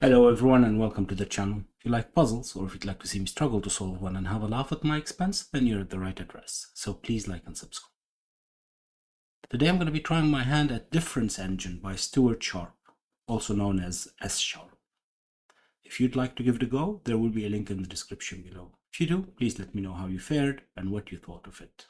Hello everyone and welcome to the channel. If you like puzzles or if you'd like to see me struggle to solve one and have a laugh at my expense, then you're at the right address. So please like and subscribe. Today I'm going to be trying my hand at Difference Engine by sshrpe, also known as sshrpe. If you'd like to give it a go, there will be a link in the description below. If you do, please let me know how you fared and what you thought of it.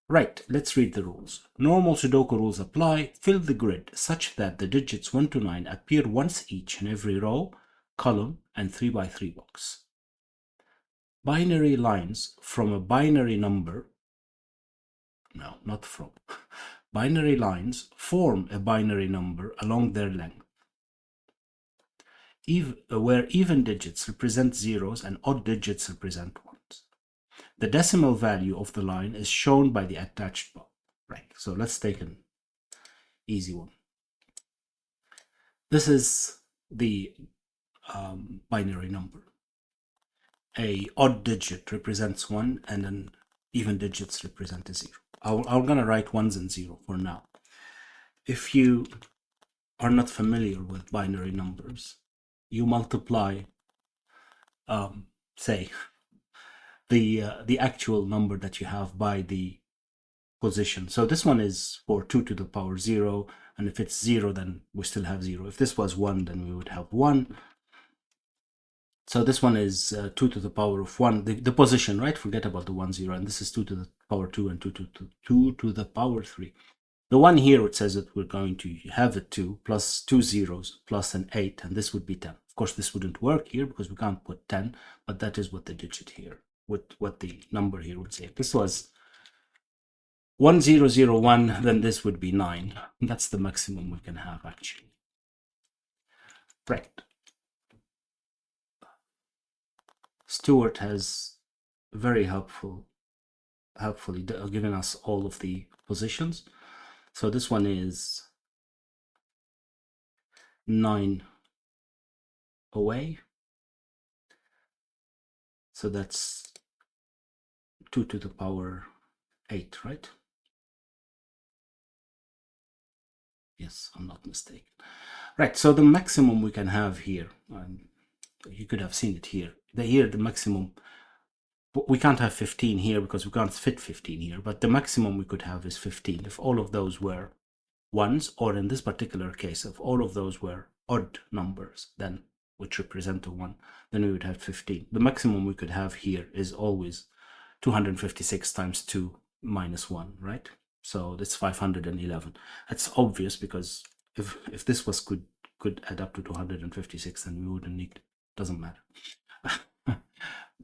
Right, let's read the rules. Normal Sudoku rules apply. Fill the grid such that the digits 1 to 9 appear once each in every row, column, and 3x3 box. Binary lines from a binary number, no, not from, binary lines form a binary number along their length, where even digits represent zeros and odd digits represent ones. The decimal value of the line is shown by the attached bar. Right, so let's take an easy one. This is the binary number. A odd digit represents 1 and an even digits represent a 0. I'm going to write 1s and 0 for now. If you are not familiar with binary numbers, you multiply, say, the actual number that you have by the position. So this one is for 2 to the power 0, and if it's 0, then we still have 0. If this was 1, then we would have 1. So this one is 2 to the power of 1, the position, right? Forget about the 1, 0, and this is 2 to the power 2 and 2 to the power 3. The one here, it says that we're going to have a 2 plus 2 zeros plus an 8, and this would be 10. Of course, this wouldn't work here because we can't put 10, but that is what the digit here, what the number here would say. If this was 1001, then this would be 9. That's the maximum we can have, actually. Right. Stuart has very helpfully given us all of the positions. So this one is 9 away. So that's 2 to the power 8, right? Yes, I'm not mistaken. Right, so the maximum we can have here, you could have seen it here. The maximum, we can't have 15 here because we can't fit 15 here, but the maximum we could have is 15 if all of those were ones, or in this particular case, if all of those were odd numbers, then which represent a 1, then we would have 15. The maximum we could have here is always 256 times 2 minus 1, right? So that's 511. That's obvious because if this was could add up to 256, then we wouldn't need, doesn't matter.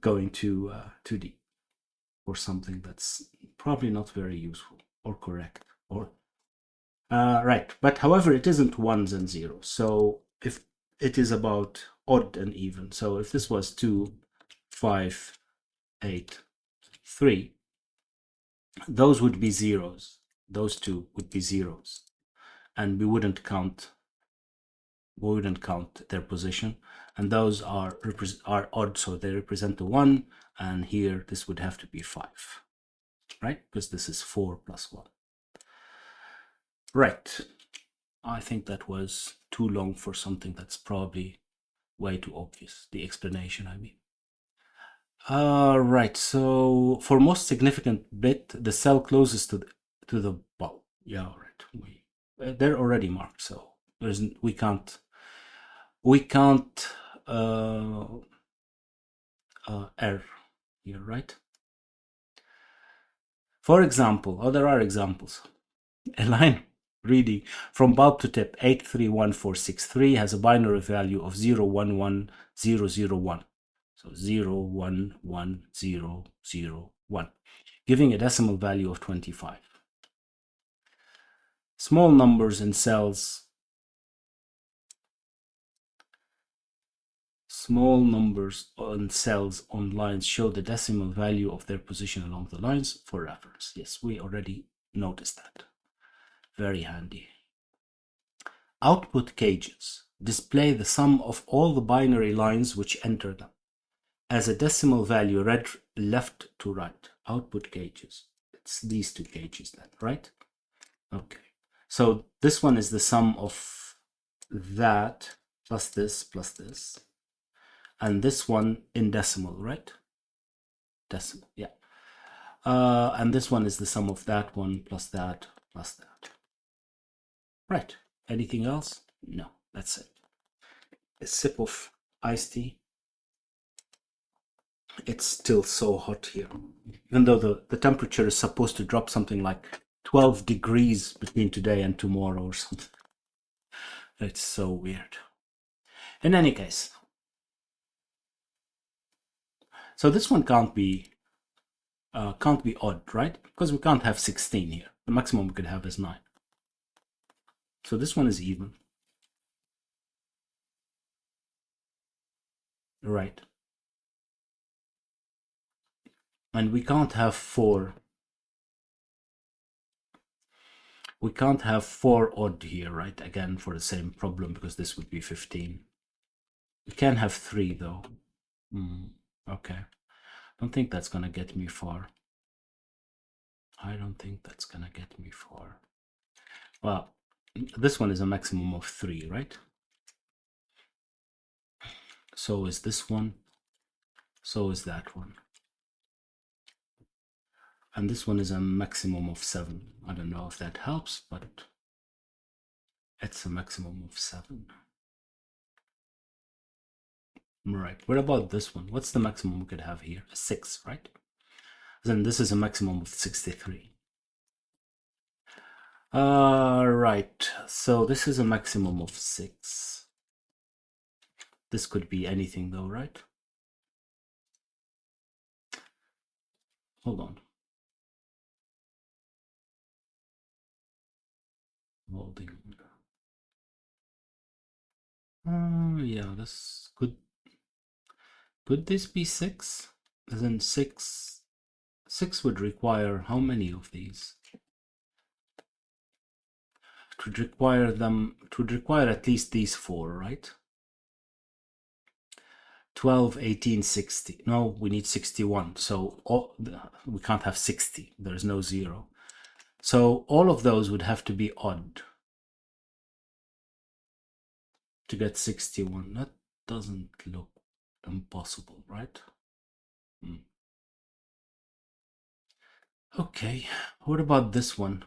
Going too deep for something that's probably not very useful or correct or right. But however, it isn't ones and zeros. So if it is about odd and even, so if this was 2, 5, 8, 3, those would be zeros. Those two would be zeros, and we wouldn't count their position. And those are odd, so they represent the 1. And here this would have to be 5, right? Because this is 4 plus 1. Right. I think that was too long for something that's probably way too obvious. The explanation, I mean. Right, so for most significant bit, the cell closest to the bulb. Yeah, all right. They're already marked, so we can't err here, right? For example, there are examples. A line reading from bulb to tip 831463 has a binary value of 011001. So 011001, giving a decimal value of 25. Small numbers in cells. Small numbers on cells on lines show the decimal value of their position along the lines for reference. Yes, we already noticed that. Very handy. Output cages display the sum of all the binary lines which enter them as a decimal value read left to right. Output cages. It's these two cages then, right? Okay. So this one is the sum of that plus this, and this one in decimal, right? Decimal, yeah. And this one is the sum of that one plus that plus that. Right. Anything else? No, that's it. A sip of iced tea. It's still so hot here. Even though the temperature is supposed to drop something like 12 degrees between today and tomorrow or something. It's so weird. In any case, so this one can't be odd, right? Because we can't have 16 here. The maximum we could have is 9. So this one is even. Right. And we can't have 4. We can't have 4 odd here, right? Again, for the same problem, because this would be 15. We can have 3, though. Okay. Don't think that's gonna get me far. I don't think that's gonna get me far. Well, this one is a maximum of 3, right? So is this one. So is that one. And this one is a maximum of 7. I don't know if that helps, but it's a maximum of 7. Right. What about this one? What's the maximum we could have here? A 6, right? Then this is a maximum of 63. Right. So this is a maximum of 6. This could be anything though, right? Hold on. Holding. Yeah, this could this be 6? Then 6 would require how many of these? It would require at least these 4, right? 12, 18, 60. No, we need 61. So we can't have 60. There's no 0. So all of those would have to be odd to get 61. That doesn't look impossible, right? Okay, what about this one?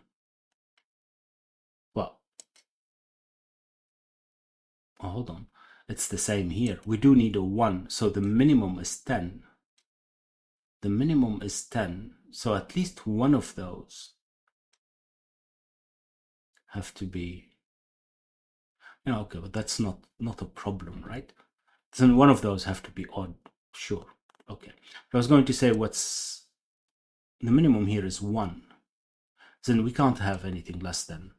Well, hold on. It's the same here. We do need a 1, so the minimum is 10. The minimum is 10, so at least one of those have to be... Yeah, okay, but that's not a problem, right? Then one of those have to be odd, sure. Okay, I was going to say what's... The minimum here is 1. Then we can't have anything less than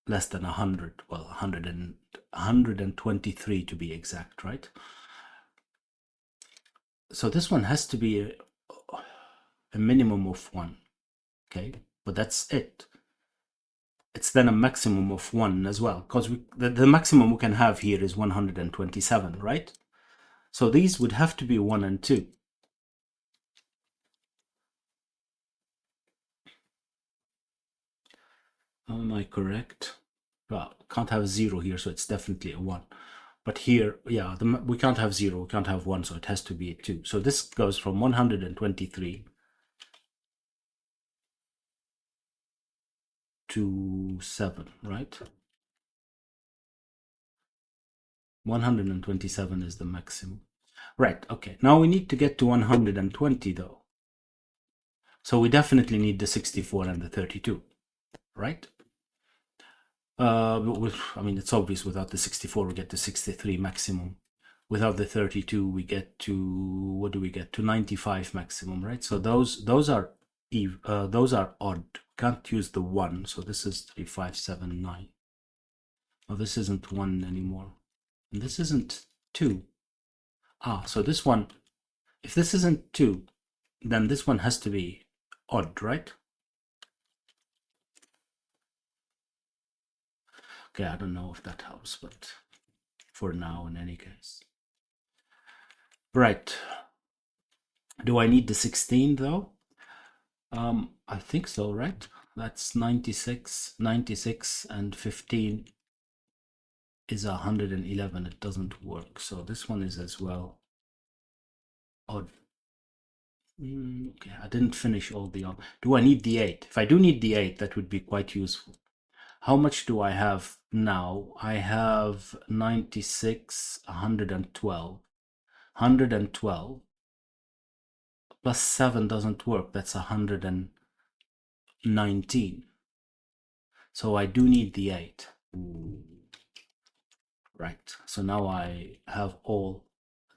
100. Well, 123 to be exact, right? So this one has to be a minimum of 1, okay? But that's it. It's then a maximum of 1 as well, because the maximum we can have here is 127, right? So these would have to be 1 and 2. Am I correct? Well, can't have 0 here, so it's definitely a 1. But here, yeah, we can't have 0, we can't have 1, so it has to be a 2. So this goes from 123 to 7, right? 127 is the maximum. Right, okay. Now we need to get to 120 though. So we definitely need the 64 and the 32, right? I mean, it's obvious without the 64 we get to 63 maximum. Without the 32 we get to, what do we get? To 95 maximum, right? So those are odd. Can't use the 1, so this is 3, 5, 7, 9. Oh, this isn't 1 anymore. And this isn't 2. So this one, if this isn't 2, then this one has to be odd, right? Okay, I don't know if that helps, but for now, in any case. Right. Do I need the 16 though? I think so, right? That's 96, and 15 is 111. It doesn't work. So this one is as well odd. Okay, I didn't finish all the odd. Do I need the 8? If I do need the 8, that would be quite useful. How much do I have now? I have 96, 112. 112 plus 7 doesn't work. That's 119. So I do need the 8. Right, so now I have all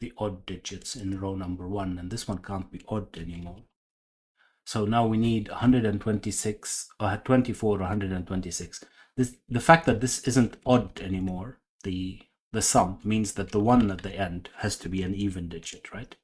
the odd digits in row number 1, and this one can't be odd anymore. So now we need 126, 24 or 126. The fact that this isn't odd anymore, the sum, means that the 1 at the end has to be an even digit, right?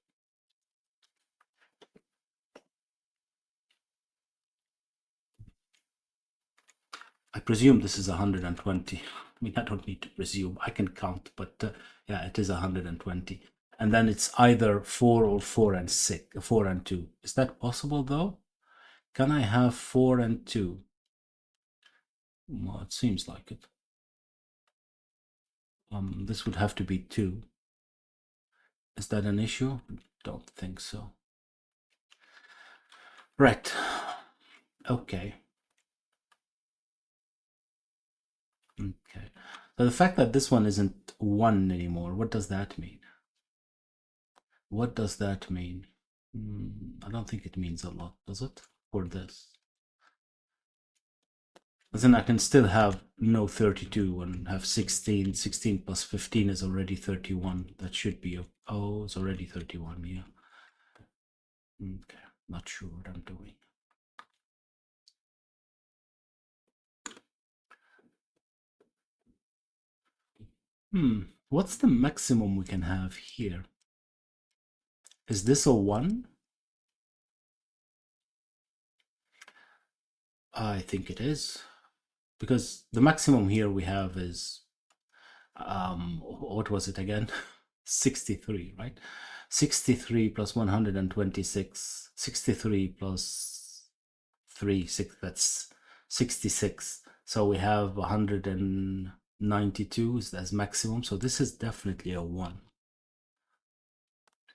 I presume this is 120. I mean, I don't need to presume. I can count, but yeah, it is 120. And then it's either 4 or 4 and 6, 4 and 2. Is that possible though? Can I have 4 and 2? Well, it seems like it. This would have to be 2. Is that an issue? Don't think so. Right. Okay. Okay. So the fact that this one isn't 1 anymore, what does that mean? What does that mean? I don't think it means a lot, does it? For this. Then I can still have no 32 and have 16. 16 plus 15 is already 31. That should be, oh, it's already 31, yeah. Okay, not sure what I'm doing. What's the maximum we can have here? Is this a 1? I think it is. Because the maximum here we have is, what was it again? 63, right? 63 plus 126. 63 plus 3, 6, that's 66. So we have 192 as maximum. So this is definitely a 1.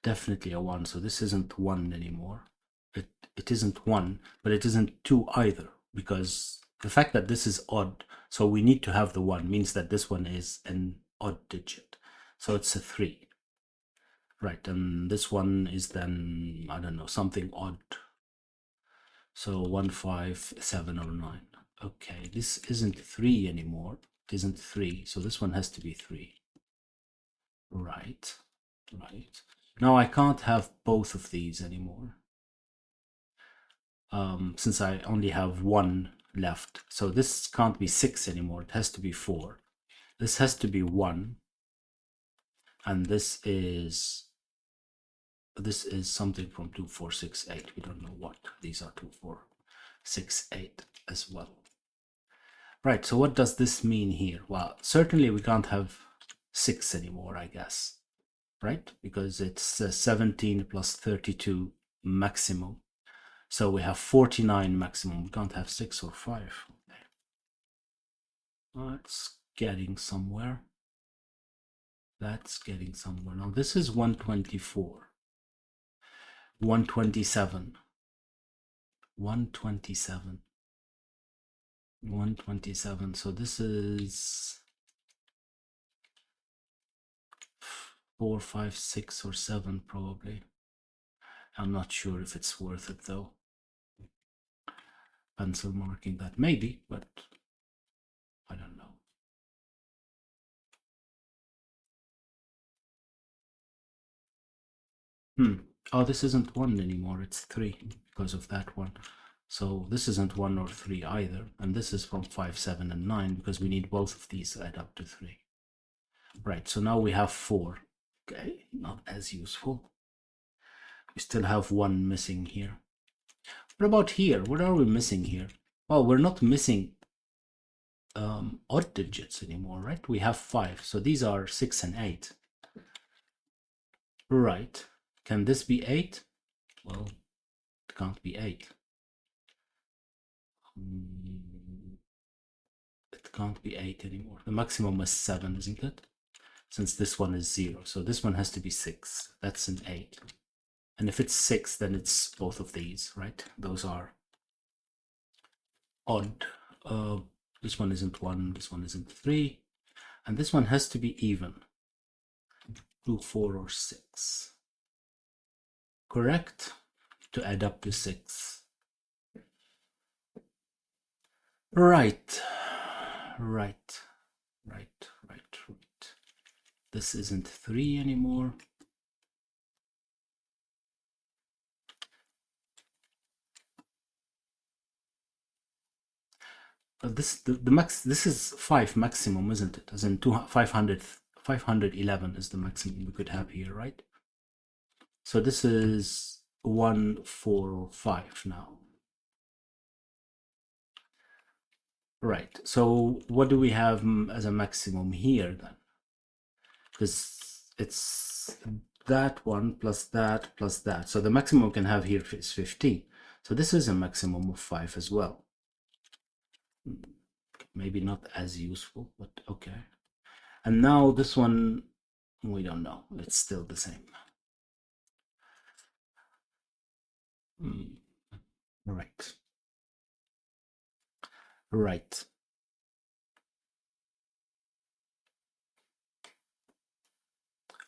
Definitely a 1. So this isn't 1 anymore. It isn't 1, but it isn't 2 either, because the fact that this is odd, so we need to have the 1, means that this one is an odd digit. So it's a 3. Right, and this one is then, I don't know, something odd. So 1, 5, 7, or 9. Okay, this isn't 3 anymore. It isn't 3, so this one has to be 3. Right, right. Now I can't have both of these anymore. Since I only have 1 left. So this can't be 6 anymore. It has to be 4. This has to be 1. And this is something from 2, 4, 6, 8. We don't know what. These are 2, 4, 6, 8 as well. Right, so what does this mean here? Well, certainly we can't have 6 anymore, I guess. Right? Because it's 17 plus 32 maximum. So we have 49 maximum. We can't have 6 or 5. It's getting somewhere. That's getting somewhere. Now this is 124. 127. 127. 127. So this is 4, 5, 6, or 7 probably. I'm not sure if it's worth it though. Pencil marking that, maybe, but I don't know. Oh, this isn't 1 anymore, it's 3 because of that one. So this isn't 1 or 3 either, and this is from 5, 7, and 9 because we need both of these to add up to 3. Right, so now we have 4. Okay, not as useful. We still have 1 missing here. What about here? What are we missing here? Well, we're not missing odd digits anymore, right? We have 5, so these are 6 and 8. Right. Can this be 8? Well, it can't be 8. It can't be 8 anymore. The maximum is 7, isn't it? Since this one is 0. So this one has to be 6. That's an 8. And if it's 6, then it's both of these, right? Those are odd. This one isn't 1, this one isn't 3. And this one has to be even. 2, 4, or 6. Correct? To add up to 6. Right. This isn't 3 anymore. This is 5 maximum, isn't it? As in 511 is the maximum we could have here, right? So this is 1, 4, 5 now. Right. So what do we have as a maximum here then? Because it's that one plus that plus that. So the maximum we can have here is 15. So this is a maximum of 5 as well. Maybe not as useful, but okay. And now this one, we don't know. It's still the same. Right. Right.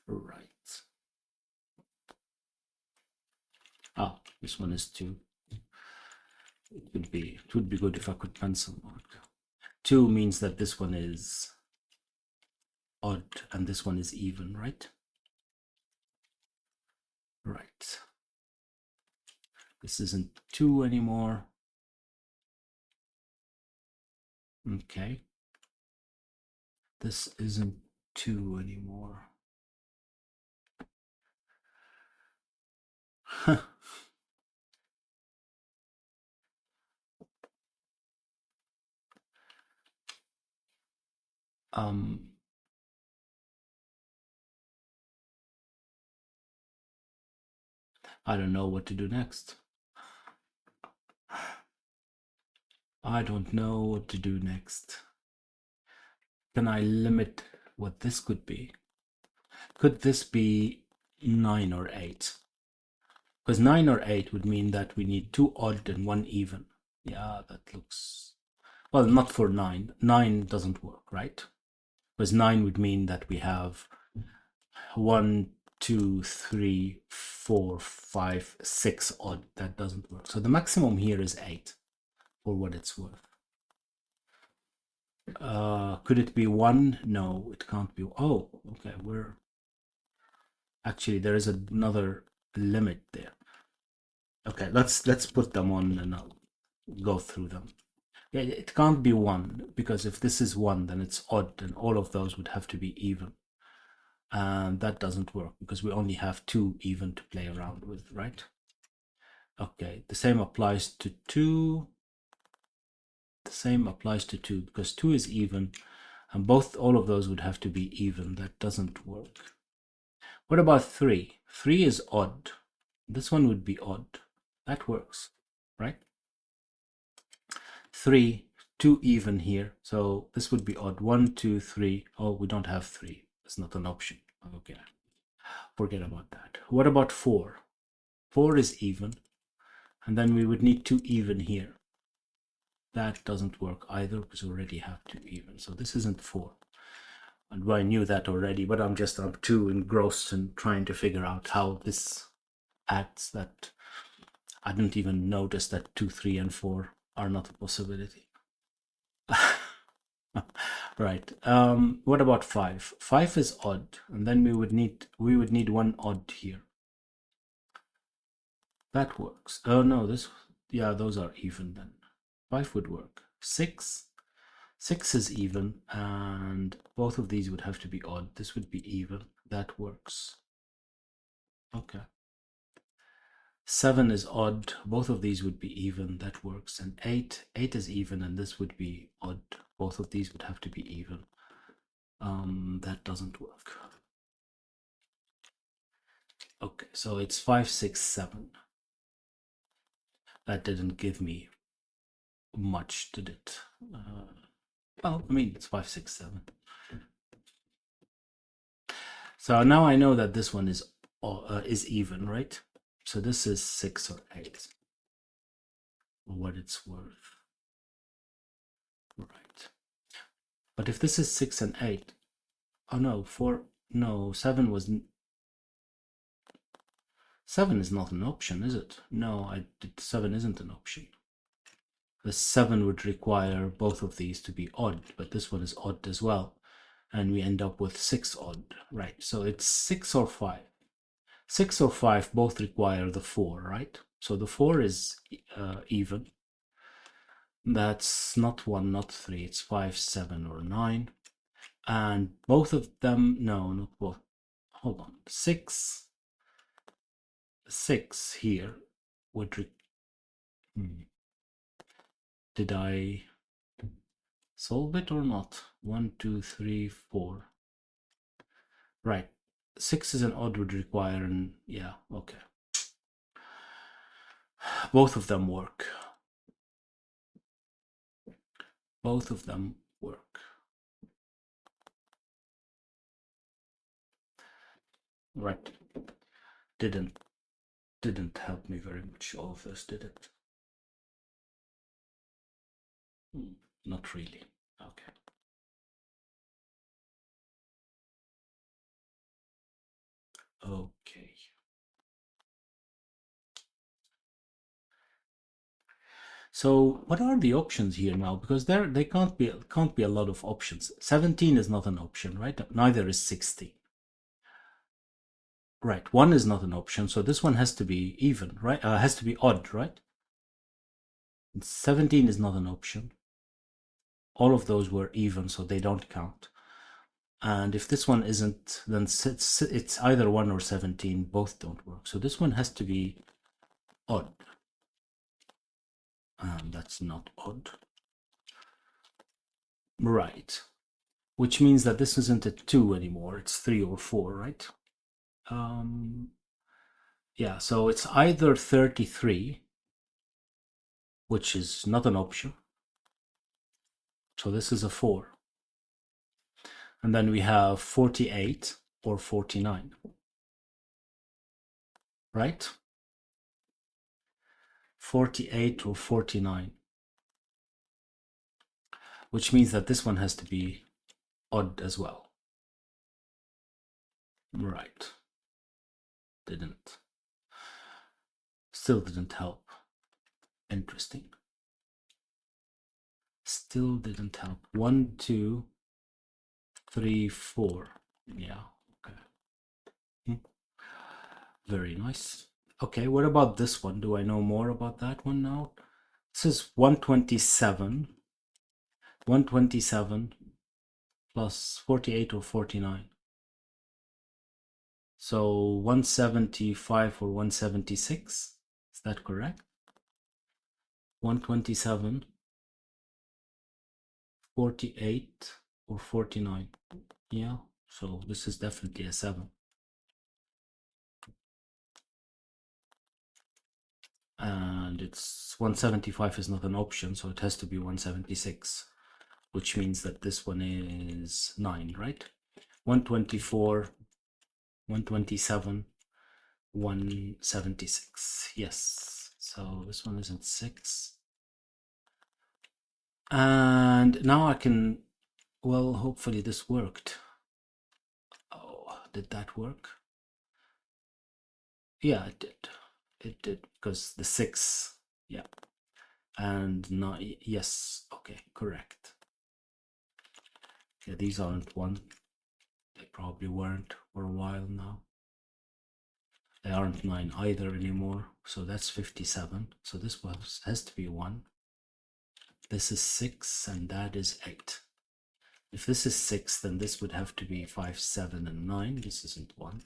Right. Ah, this one is 2. It would be good if I could pencil mark. 2 means that this one is odd and this one is even, right? Right. This isn't 2 anymore. Okay. This isn't 2 anymore. I don't know what to do next. I don't know what to do next. Can I limit what this could be? Could this be 9 or 8? Because 9 or 8 would mean that we need 2 odd and 1 even. Yeah, that looks... Well, not for 9. 9 doesn't work, right? Because 9 would mean that we have 1, 2, 3, 4, 5, 6 odd. That doesn't work. So the maximum here is 8, for what it's worth. Could it be 1? No, it can't be. Oh, okay. We're actually, there is another limit there. Okay, let's put them on and I'll go through them. Yeah, it can't be 1 because if this is 1, then it's odd, and all of those would have to be even. And that doesn't work because we only have 2 even to play around with, right? Okay, the same applies to 2. The same applies to 2 because 2 is even, and all of those would have to be even. That doesn't work. What about 3? 3 is odd. This one would be odd. That works, right? 3, 2 even here. So this would be odd. 1, 2, 3. Oh, we don't have 3. It's not an option. Okay. Forget about that. What about 4? 4 is even. And then we would need 2 even here. That doesn't work either because we already have 2 even. So this isn't 4. And I knew that already, but I'm too engrossed in trying to figure out how this acts that I didn't even notice that 2, 3, and 4 are not a possibility. Right. What about 5? 5 is odd, and then we would need 1 odd here. That works. Oh no, those are even then. 5 would work. 6 is even, and both of these would have to be odd. This would be even. That works. Okay. 7 is odd. Both of these would be even. That works. And 8 is even, and this would be odd. Both of these would have to be even. That doesn't work. Okay, so it's 5, 6, 7. That didn't give me much, did it? Well, I mean, it's 5, 6, 7. So now I know that this one is even, right? So this is 6 or 8, for what it's worth. Right. But if this is 6 and 8, oh no, 4, no, 7 was 7 is not an option, is it? No, 7 isn't an option. The 7 would require both of these to be odd, but this one is odd as well. And we end up with 6 odd, right? So it's 6 or 5. 6 or 5 both require the 4, right? So the 4 is even. That's not 1, not 3. It's 5, 7, or 9. And both of them, no, not both. Hold on. 6 here would did I solve it or not? 1, 2, 3, 4. Right. 6 is an odd, would require an, yeah, okay. Both of them work. Both of them work. Right. Didn't help me very much, all of this, did it? Not really. Okay. Okay. So what are the options here now? Because they can't be a lot of options. 17 is not an option, right? Neither is 16. Right, 1 is not an option, so this one has to be even, right? Has to be odd, right? 17 is not an option. All of those were even, so they don't count. And if this one isn't, then it's either 1 or 17. Both don't work. So this one has to be odd. And that's not odd. Right. Which means that this isn't a 2 anymore. It's 3 or 4, right? Yeah, so it's either 33, which is not an option. So this is a 4. And then we have 48 or 49, right? 48 or 49, which means that this one has to be odd as well. Right. Still didn't help. Interesting. Still didn't help. 1, 2, 3, 4. Yeah, okay. Very nice. Okay, what about this one? Do I know more about that one now? This is 127. 127 plus 48 or 49. So 175 or 176. Is that correct? 127, 48 or 49. Yeah, so this is definitely a 7. And it's 175 is not an option, so it has to be 176, which means that this one is 9, right? 124, 127, 176. Yes, so this one isn't 6. And now I can, well, hopefully this worked. Oh, did that work? Yeah, it did. It did, because the 6, yeah. And 9, yes, okay, correct. Yeah, these aren't 1. They probably weren't for a while now. They aren't 9 either anymore, so that's 57. So this has to be 1. This is 6, and that is 8. If this is 6, then this would have to be 5, 7, and 9. This isn't 1.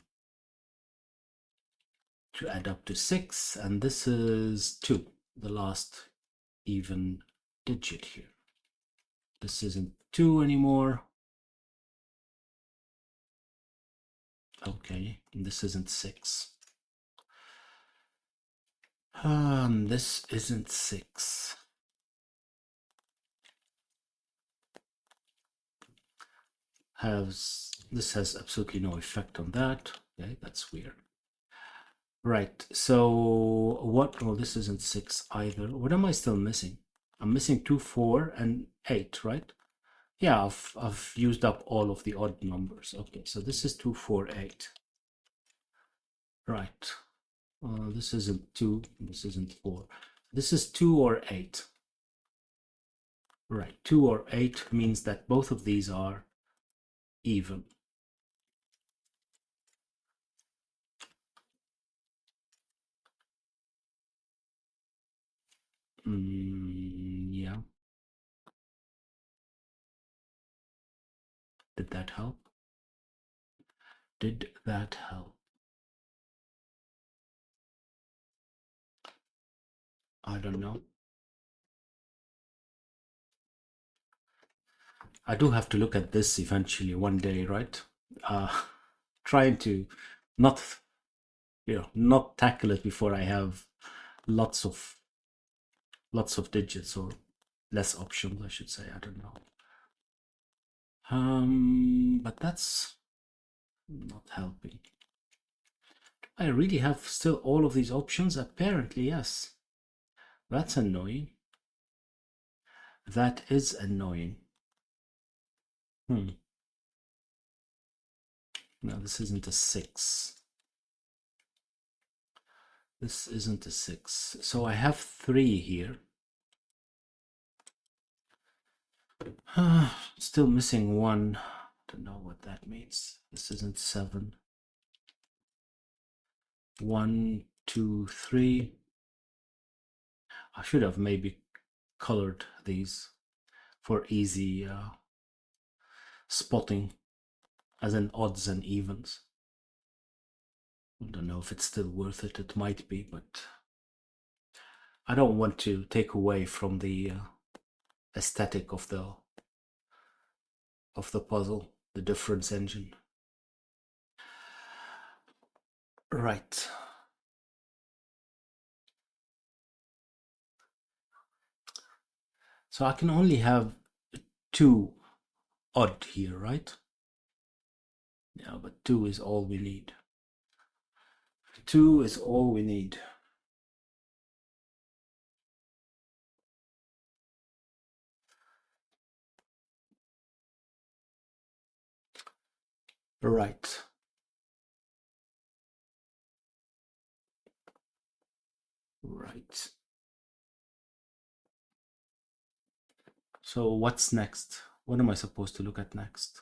To add up to 6, and this is 2, the last even digit here. This isn't 2 anymore. Okay, and this isn't 6. This isn't 6. this has absolutely no effect on that. Okay, that's weird. Right, so what? Well, this isn't 6 either. What am I still missing? I'm missing 2, 4, and 8, right? Yeah, I've used up all of the odd numbers. Okay, so this is 2, 4, 8. Right. This isn't 2, this isn't 4. This is 2 or 8. Right, 2 or 8 means that both of these are even. Yeah. Did that help? Did that help? I don't know. I do have to look at this eventually one day, right? Trying to not, not tackle it before I have lots of digits, or less options, I should say. I don't know. But that's not helping. I really have still all of these options? Apparently, yes. That's annoying. That is annoying. No, this isn't a 6. This isn't a 6. So I have 3 here. Still missing 1. Don't know what that means. This isn't 7. 1, 2, 3. I should have maybe colored these for easy spotting, as in odds and evens. I don't know if it's still worth it. It might be, but I don't want to take away from the aesthetic of the puzzle, the difference engine. Right. So I can only have 2 odd here, right? Yeah, but 2 is all we need. 2 is all we need. Right. Right. So what's next? What am I supposed to look at next?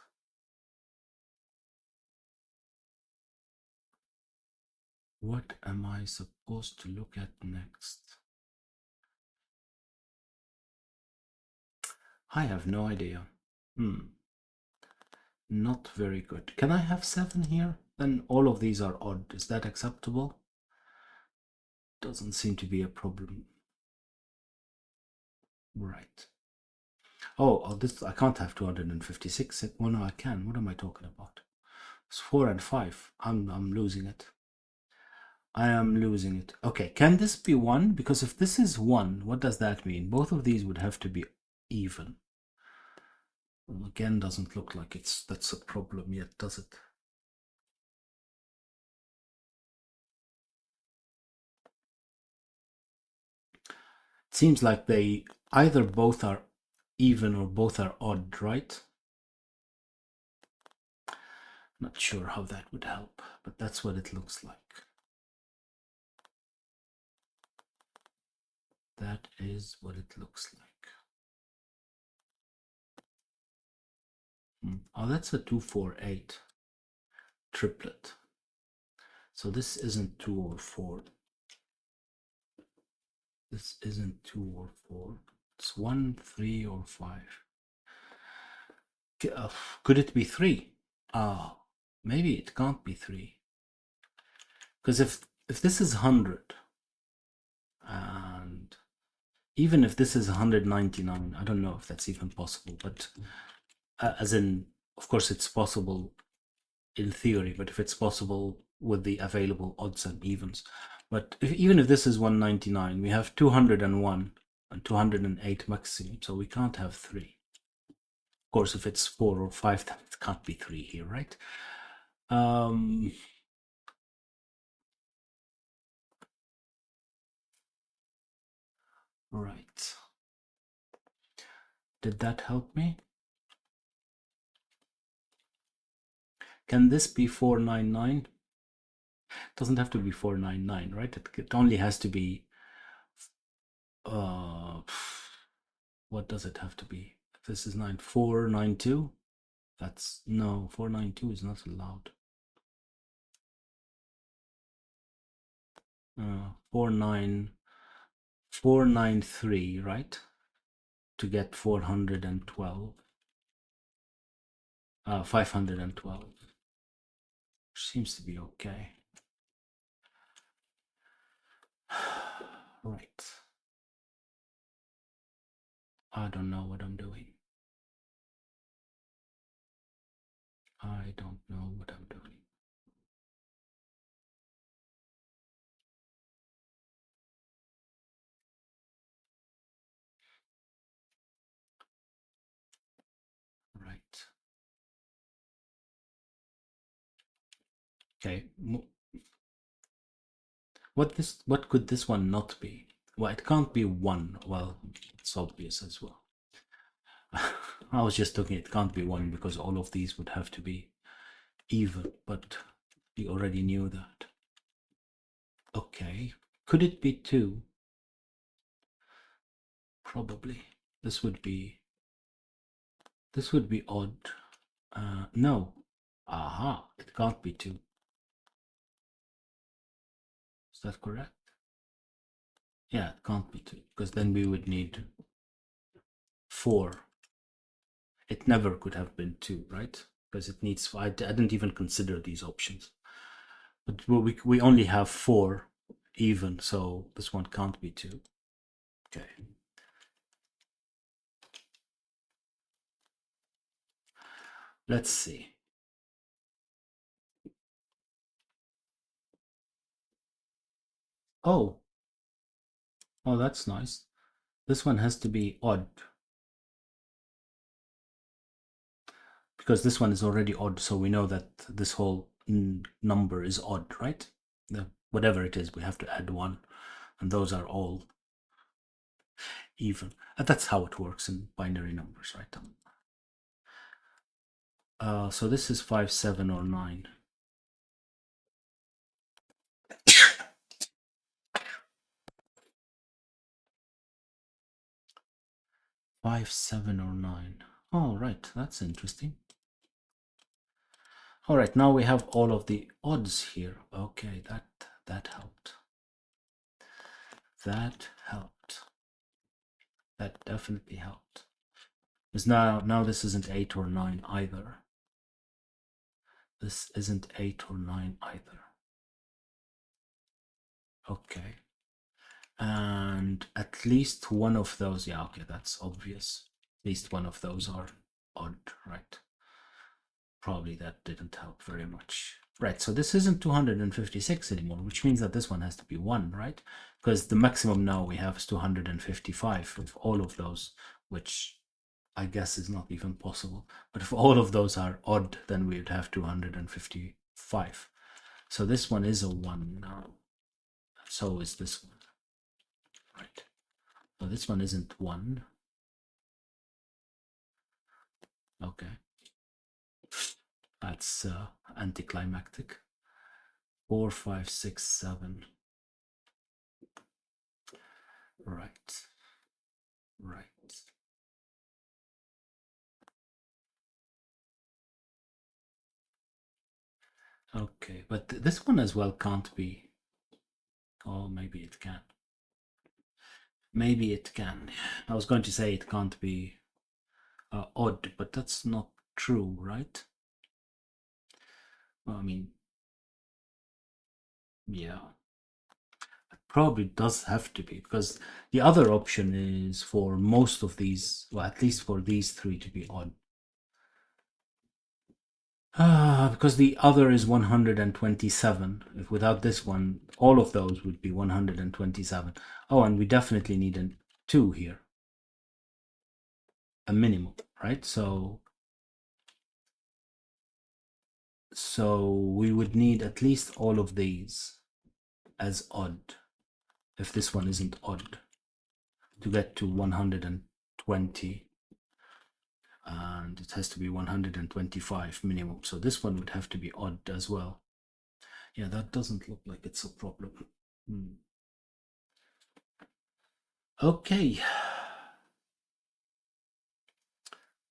What am I supposed to look at next? I have no idea. Not very good. Can I have 7 here? Then all of these are odd. Is that acceptable? Doesn't seem to be a problem. Right. Oh, this I can't have 256. Well, no, I can. What am I talking about? It's 4 and 5. I'm losing it. I am losing it. Okay, can this be 1? Because if this is 1, what does that mean? Both of these would have to be even. Well, again, doesn't look like that's a problem yet, does it? It seems like they either both are even or both are odd, right? Not sure how that would help, but that's what it looks like. That is what it looks like. Oh, that's a 2, 4, 8 triplet. So this isn't 2 or 4. This isn't 2 or 4. It's 1, 3, or 5. Could it be 3? Maybe it can't be 3. Because if this is 100, and even if this is 199, I don't know if that's even possible, but as in, of course it's possible in theory, but if it's possible with the available odds and evens. But even if this is 199, we have 201 and 208 maximum, so we can't have 3. Of course, if it's 4 or 5, then it can't be 3 here, right? Right. Did that help me? Can this be 499? It doesn't have to be 499, right? It only has to be, what does it have to be? If this is 492, that's, no, 492 is not allowed. 493, right? To get 412. 512. Seems to be okay. Right. I don't know what I'm doing. I don't know what I'm doing. Right. Okay. What could this one not be? Well, it can't be 1. Well, it's obvious as well. I was just thinking it can't be 1 because all of these would have to be even, but we already knew that. Okay. Could it be 2? Probably. This would be odd. No. Aha, it can't be 2. Is that correct? Yeah, it can't be 2, because then we would need 4. It never could have been 2, right? Because it needs, I didn't even consider these options. But we only have 4 even, so this one can't be 2. Okay. Let's see. Oh, that's nice. This one has to be odd, because this one is already odd, so we know that this whole number is odd, right? Whatever it is, we have to add 1, and those are all even. And that's how it works in binary numbers, right? So this is 5, 7, or 9. 5, 7, or 9. Oh, right, that's interesting. All right, now we have all of the odds here. Okay, that helped. That helped. That definitely helped. Because now this isn't 8 or 9 either. This isn't 8 or 9 either. Okay. And at least one of those, yeah, okay, that's obvious. At least one of those are odd, right? Probably that didn't help very much. Right, so this isn't 256 anymore, which means that this one has to be 1, right? Because the maximum now we have is 255 with all of those, which I guess is not even possible. But if all of those are odd, then we would have 255. So this one is a 1 now. So is this one. Right. So this one isn't 1. Okay. That's anticlimactic. 4, 5, 6, 7. Right. Right. Okay, but this one as well can't be. Oh, maybe it can. Maybe it can. I was going to say it can't be odd, but that's not true, right? Well, I mean, yeah. It probably does have to be, because the other option is for most of these, well, at least for these 3 to be odd. Because the other is 127. If without this one, all of those would be 127. Oh, and we definitely need a 2 here. A minimum, right? So we would need at least all of these as odd, if this one isn't odd, to get to 120, and it has to be 125 minimum. So this one would have to be odd as well. Yeah, that doesn't look like it's a problem. Okay.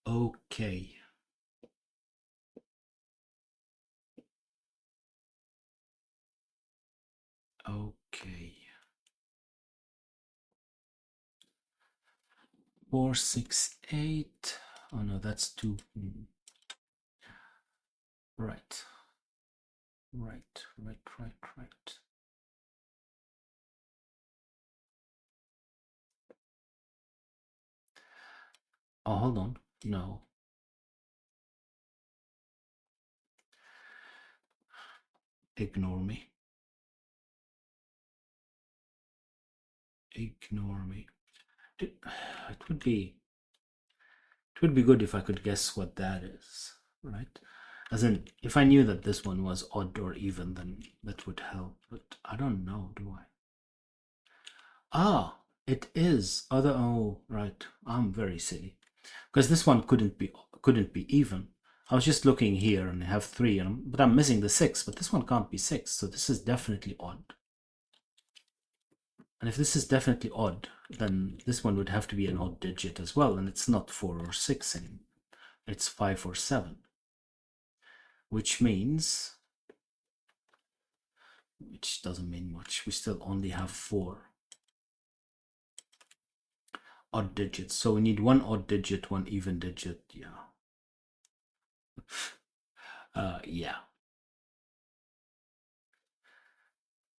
Okay. Okay. 468. Oh no, that's two. Right. Right. Oh, hold on. No. Ignore me. Ignore me. It would be good if I could guess what that is, right? As in, if I knew that this one was odd or even, then that would help. But I don't know, do I? Ah, it is other. Oh, right. I'm very silly because this one couldn't be even. I was just looking here and I have three, but I'm missing the six. But this one can't be six, so this is definitely odd. And if this is definitely odd, then this one would have to be an odd digit as well, and it's not 4 or 6 anymore. It's 5 or 7, which means, which doesn't mean much. We still only have 4 odd digits, so we need one odd digit, one even digit. Yeah. Yeah.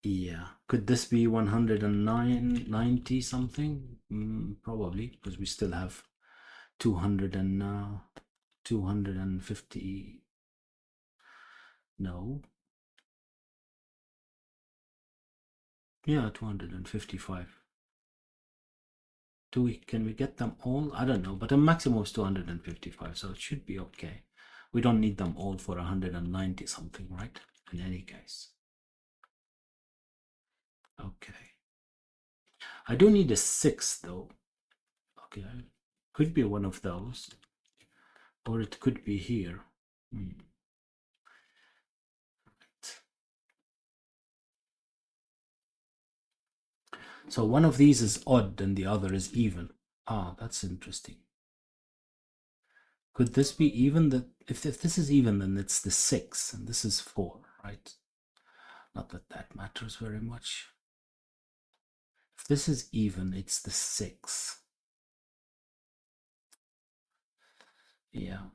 Yeah. Could this be 109, 90 something? Probably, because we still have 200 and 250. No. Yeah, 255. Can we get them all? I don't know, but the maximum is 255, so it should be okay. We don't need them all for 190 something, right? In any case. Okay. I do need a 6 though. Okay. Could be one of those. Or it could be here. So one of these is odd and the other is even. Ah, that's interesting. Could this be even? If this is even, then it's the 6 and this is 4, right? Not that that matters very much. If this is even, it's the 6. Yeah.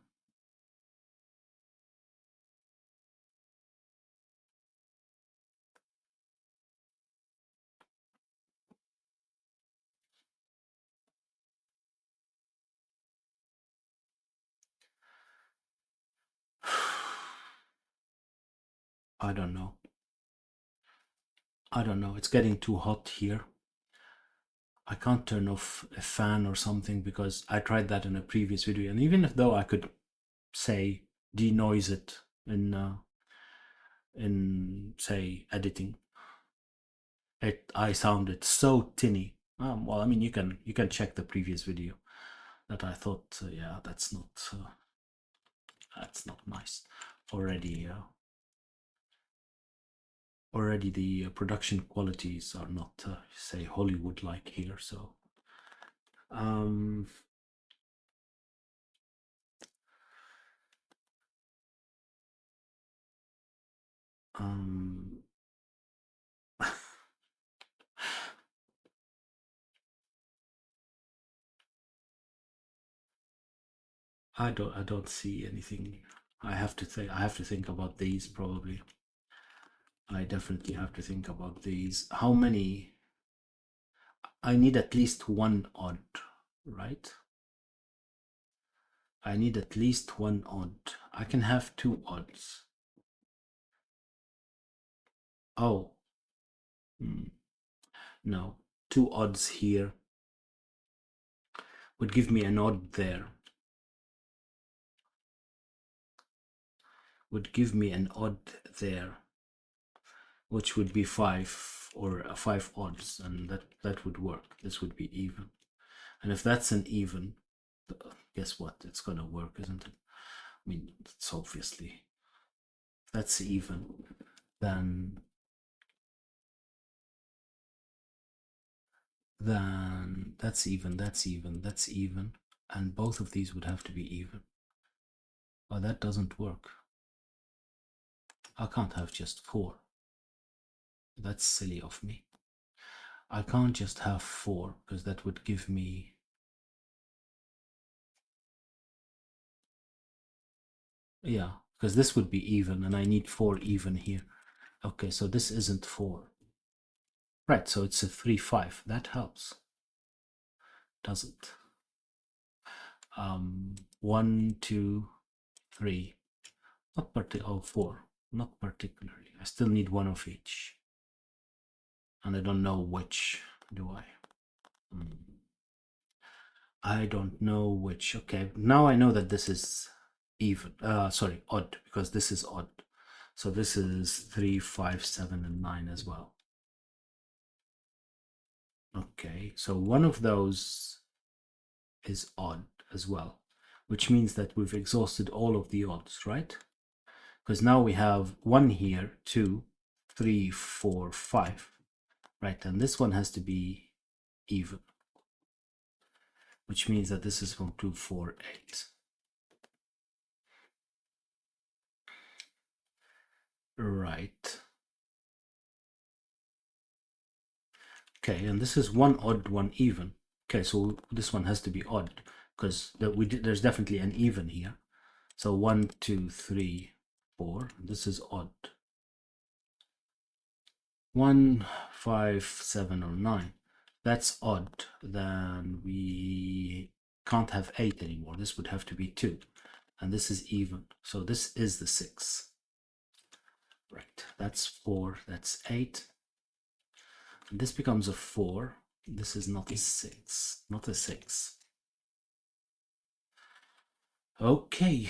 I don't know. I don't know. It's getting too hot here. I can't turn off a fan or something because I tried that in a previous video. And even if though I could say denoise it in say editing, I sounded so tinny. Well, I mean, you can check the previous video that I thought, yeah, that's not nice. Already the production qualities are not say Hollywood like here, so I don't see anything. I have to think about these probably. I definitely have to think about these. How many? I need at least one odd, right? I need at least one odd. I can have 2 odds. Oh, no. 2 odds here would give me an odd there. would give me an odd there, which would be 5 or 5 odds, and that would work. This would be even. And if that's an even, guess what? It's gonna work, isn't it? I mean, it's obviously, if that's even, then that's even, that's even, that's even, and both of these would have to be even. Well, that doesn't work. I can't have just 4. That's silly of me. I can't just have 4 because that would give me, yeah, because this would be even and I need 4 even here. Okay, so this isn't 4. Right, so it's a 3, 5. That helps. Does it? 1, 2, 3. Not oh, 4. Not particularly. I still need 1 of each. And I don't know which, do I? I don't know which. Okay, now I know that this is even. Sorry, odd, because this is odd. So this is 3, 5, 7, and 9 as well. Okay, so one of those is odd as well, which means that we've exhausted all of the odds, right? Because now we have 1 here, 2, 3, 4, 5, right? And this one has to be even, which means that this is from 2, 4, 8. Right. Okay, and this is 1 odd, 1 even. Okay, so this one has to be odd because there's definitely an even here. So 1, 2, 3, 4. This is odd. 1, 5, 7, or 9. That's odd. Then we can't have 8 anymore. This would have to be 2. And this is even. So this is the 6. Right, that's 4. That's 8. And this becomes a 4. This is not a 6. Not a 6. Okay.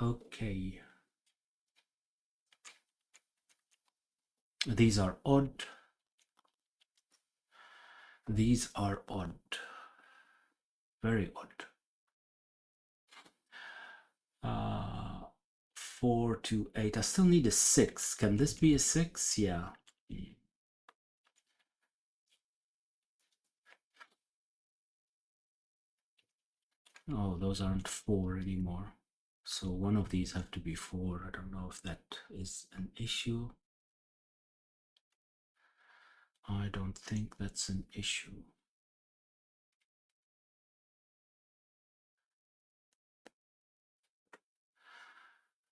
Okay. These are odd. These are odd. Very odd. 4 to 8. I still need a 6. Can this be a 6? Yeah. Oh, those aren't 4 anymore. So one of these have to be 4. I don't know if that is an issue. I don't think that's an issue.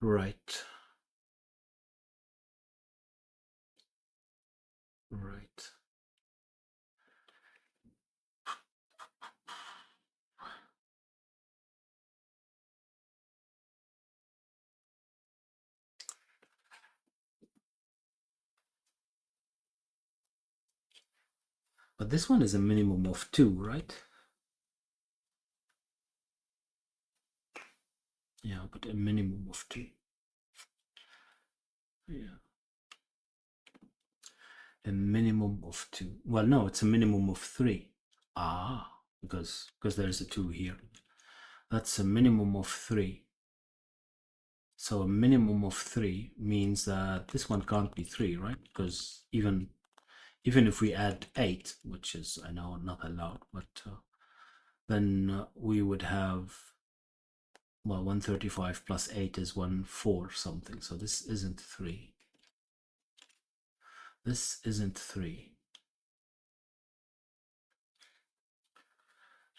Right. Right. But this one is a minimum of 2, right? Yeah, but a minimum of 2. Yeah. A minimum of 2. Well, no, it's a minimum of 3. Ah, because there's a 2 here. That's a minimum of 3. So a minimum of 3 means that this one can't be 3, right? Because even if we add 8, which is, I know, not allowed, but then we would have, well, 135 plus 8 is 1/4 something. So this isn't 3. This isn't 3.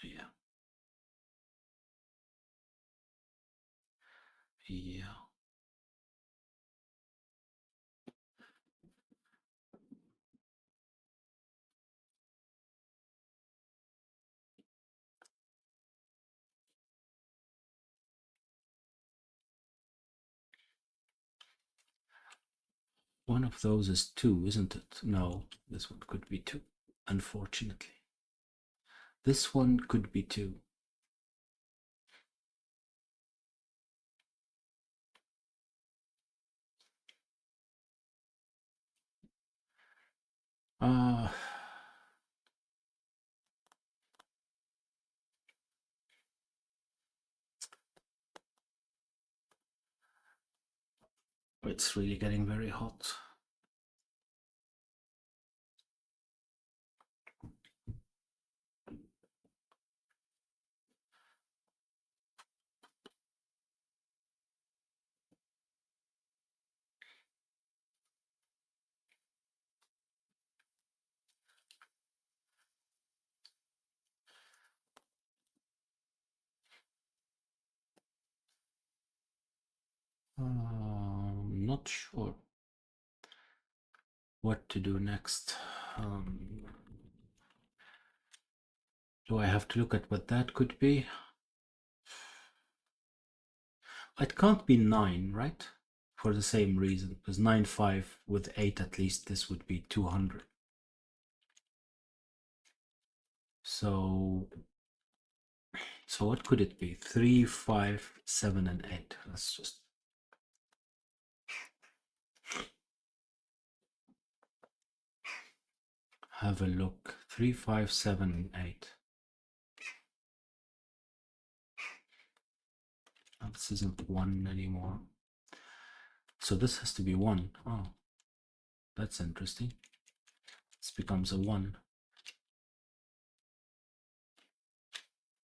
Yeah. Yeah. One of those is 2, isn't it? No, this one could be 2, unfortunately. This one could be 2. It's really getting very hot. Not sure what to do next. Do I have to look at what that could be? It can't be 9, right? For the same reason, because 9, 5 with 8 at least, this would be 200. So what could it be? 3, 5, 7, and 8. Let's just have a look. 3, 5, 7, and 8. Oh, this isn't 1 anymore. So this has to be 1. Oh, that's interesting. This becomes a 1.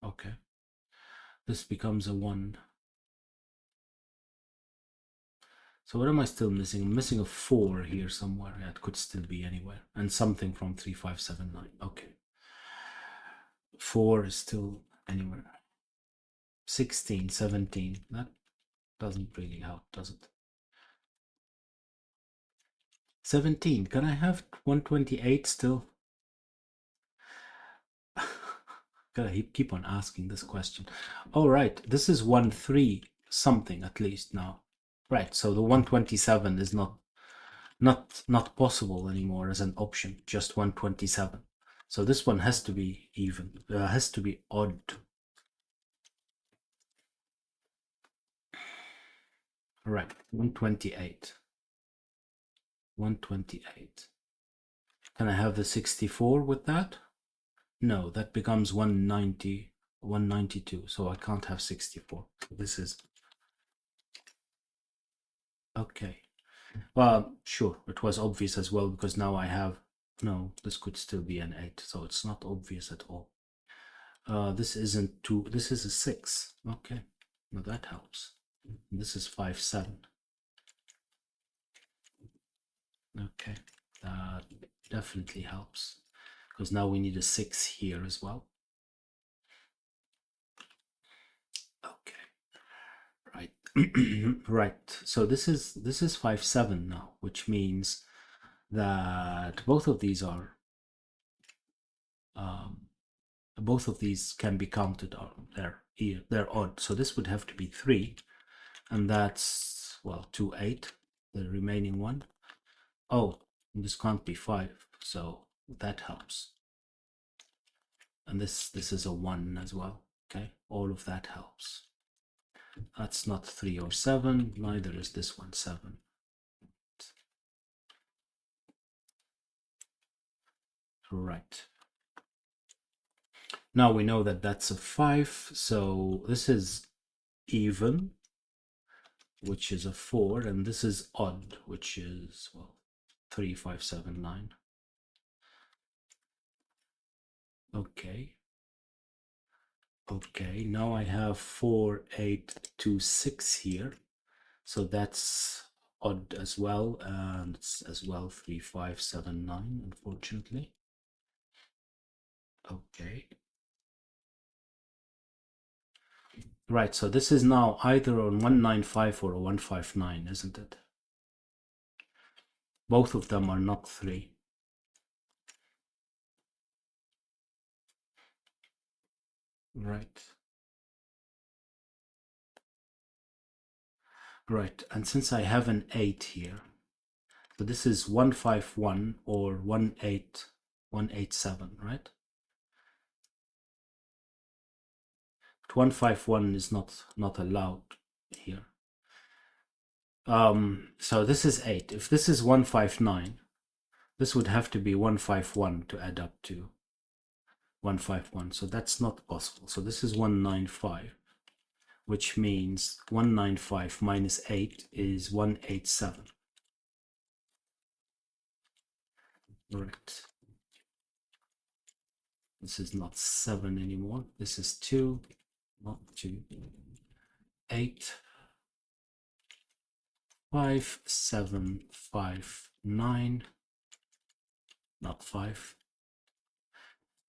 Okay. This becomes a 1. So what am I still missing? I'm missing a 4 here somewhere. Yeah, it could still be anywhere. And something from 3, 5, 7, 9. Okay. 4 is still anywhere. 16, 17. That doesn't really help, does it? 17. Can I have 128 still? Gotta keep on asking this question. Oh, right. This is 1, 3 something at least now. Right. So the 127 is not possible anymore as an option. Just 127. So this one has to be even. Has to be odd. Right. 128. 128. Can I have the 64 with that? No, that becomes 190, 192. So I can't have 64. This is okay. Well, sure, it was obvious as well because now I have no. This could still be an 8, so it's not obvious at all. This isn't 2. This is a 6. Okay, now that helps. This is 5, 7. Okay, that definitely helps because now we need a 6 here as well. Okay, right, right. So this is 5, 7 now, which means that both of these are both of these can be counted on. They're odd. So this would have to be 3, and that's, well, 2, 8, the remaining one. Oh, this can't be 5, so that helps. And this is a 1 as well. Okay, all of that helps. That's not 3 or 7, neither is this one 7. Right. Now we know that that's a 5, so this is even, which is a 4, and this is odd, which is, well, 3, 5, 7, 9. Okay. Okay, now I have 4, 8, 2, 6 here. So that's odd as well, and it's as well 3, 5, 7, 9, unfortunately. Okay. Right, so this is now either a 195 or a 159, isn't it? Both of them are not 3. Right. Right, and since I have an 8 here, so this is 151 or 187, right? But 151 is not allowed here. So this is 8. If this is 159, This would have to be 151 to add up to 151. So that's not possible. So this is 195, which means 195 minus 8 is 187. Right. This is not 7 anymore. This is 2, not 2. 8, 5, 7, 5, 9, not 5.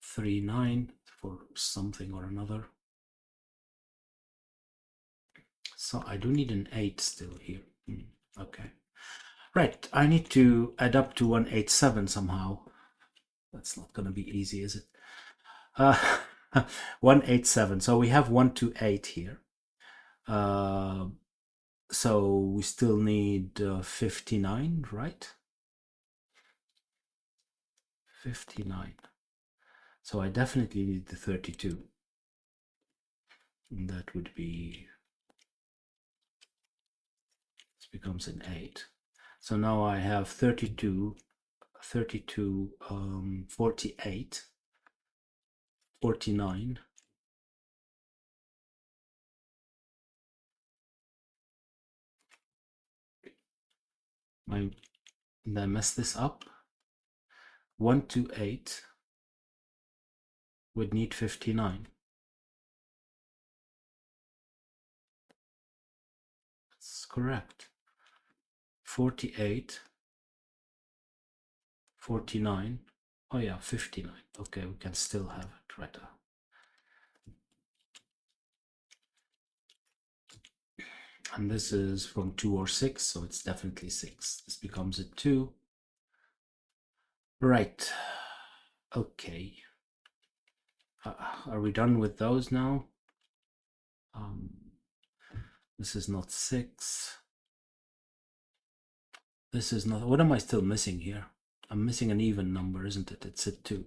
3, 9 for something or another. So I do need an 8 still here. Okay. Right, I need to add up to 187 somehow. That's not going to be easy, is it? 187. So we have 128 here. So we still need 59, right? 59. So I definitely need the 32. And that would be, this becomes an 8. So now I have 32, 48, 49. Did I mess this up? 128 would need 59. That's correct. 48, 49. Oh yeah, 59. Okay, we can still have it right now. And this is from 2 or 6, so it's definitely 6. This becomes a 2. Right. Okay. Are we done with those now? This is not 6. This is not. What am I still missing here? I'm missing an even number, isn't it? It's a 2.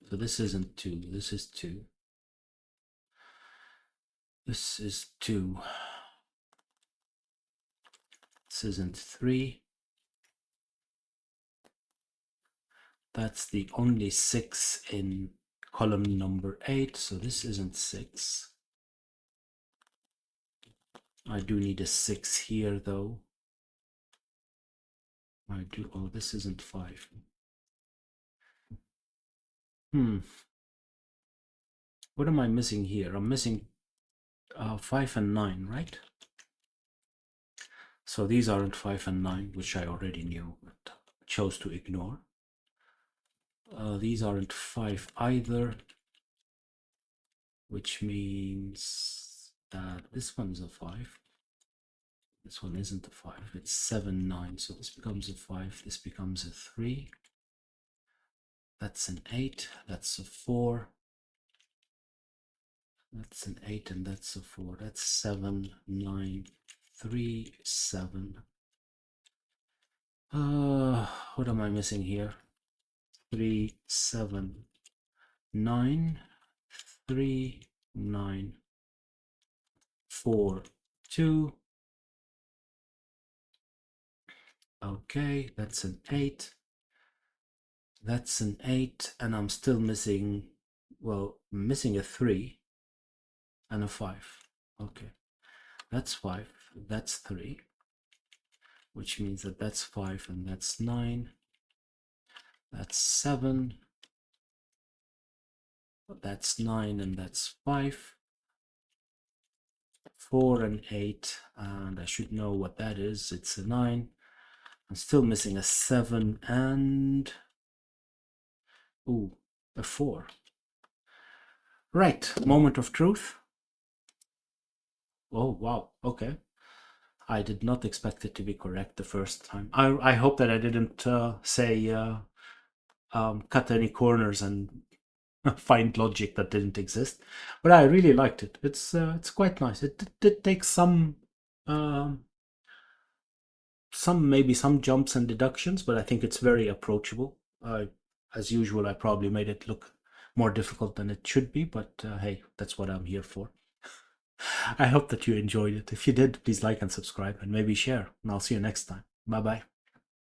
So this isn't 2. This is 2. This is 2. This isn't 3. That's the only 6 in column number 8. So this isn't 6. I do need a 6 here though. I do. Oh, this isn't 5. What am I missing here? I'm missing 5 and 9, right? So these aren't 5 and 9, which I already knew, but chose to ignore. These aren't 5 either, which means that this one's a 5. This one isn't a 5. It's 7, 9. So this becomes a 5. This becomes a 3. That's an 8. That's a 4. That's an 8 and that's a 4. That's 7, 9, 3, 7. What am I missing here? 3, 7, 9, 3, 9, 4, 2. Okay, that's an 8. That's an 8, and I'm still missing, well, missing a 3 and a 5. Okay, that's 5, that's 3, which means that that's 5 and that's 9. That's 7. That's 9 and that's 5. 4 and 8, and I should know what that is. It's a 9. I'm still missing a 7 and a 4. Right, moment of truth. Oh wow, okay. I did not expect it to be correct the first time. I hope that I didn't cut any corners and find logic that didn't exist, but I really liked it. It's quite nice. It did take some maybe some jumps and deductions, but I think it's very approachable. As usual, I probably made it look more difficult than it should be, but hey, that's what I'm here for. I hope that you enjoyed it. If you did, please like and subscribe and maybe share, and I'll see you next time. Bye bye.